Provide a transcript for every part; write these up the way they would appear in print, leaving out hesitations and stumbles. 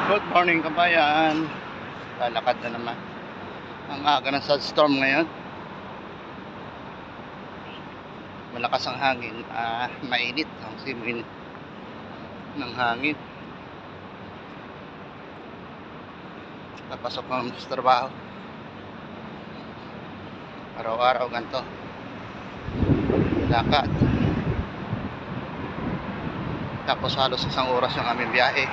Good morning kabayan. Lalakad na naman. Ang aga ng sunstorm ngayon. Malakas ang hangin. Mainit ang simoy ng hangin. Papasok ng sa trabaho. Araw-araw ganito. Lakad. Tapos halos isang oras yung aming biyahe.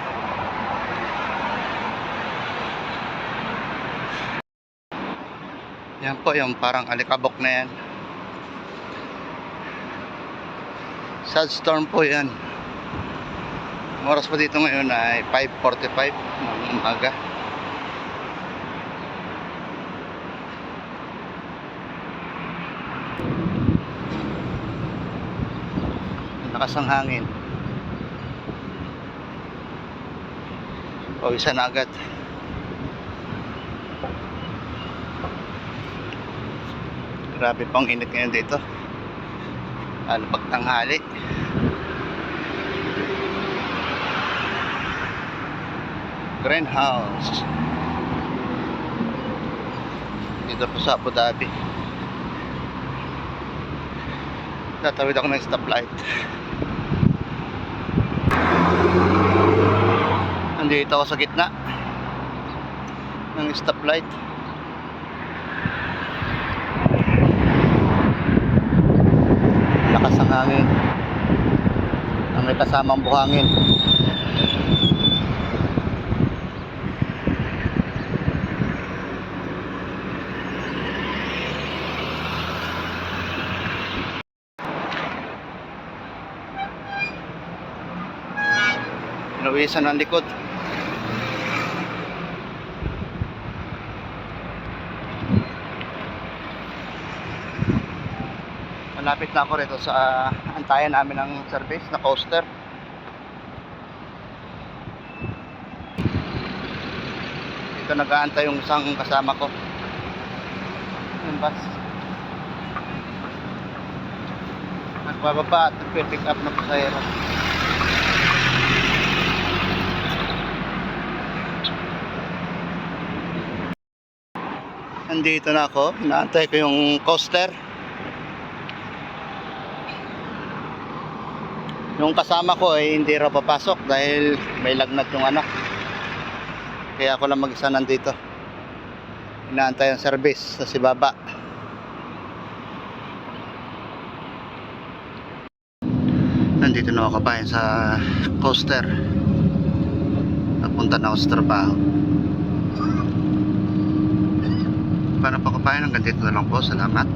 Yan po yung parang alikabok na yan. Sunstorm po yan. Ang oras po dito ngayon ay 5:45 ng umaga. Lakas ang hangin. Pawisan na agad. Grabe pang init ngayon dito. Pagtanghali. Greenhouse. Dito po sa Abu Dhabi. Tatawid ako ng stoplight. Nandito ako sa gitna ng stoplight. Lakas ang hangin. Ang may kasamang buhangin. Pinawisan ang likod. Malapit na ako rito sa antayan namin ng service na coaster. Dito nag-aantay yung isang kasama ko. Yung bus. Nagbababa at nagpipick up ng pasahero. Nandito na ako. Inaantay ko yung coaster. Yung kasama ko ay hindi raw papasok dahil may lagnat yung anak. Kaya ako lang mag-isa nandito. Inaantay ang service sa Sibaba. Nandito na ako kabayan sa coaster. Napunta na ako sa trabaho. Para pa kabayan, hanggang dito na lang po. Salamat.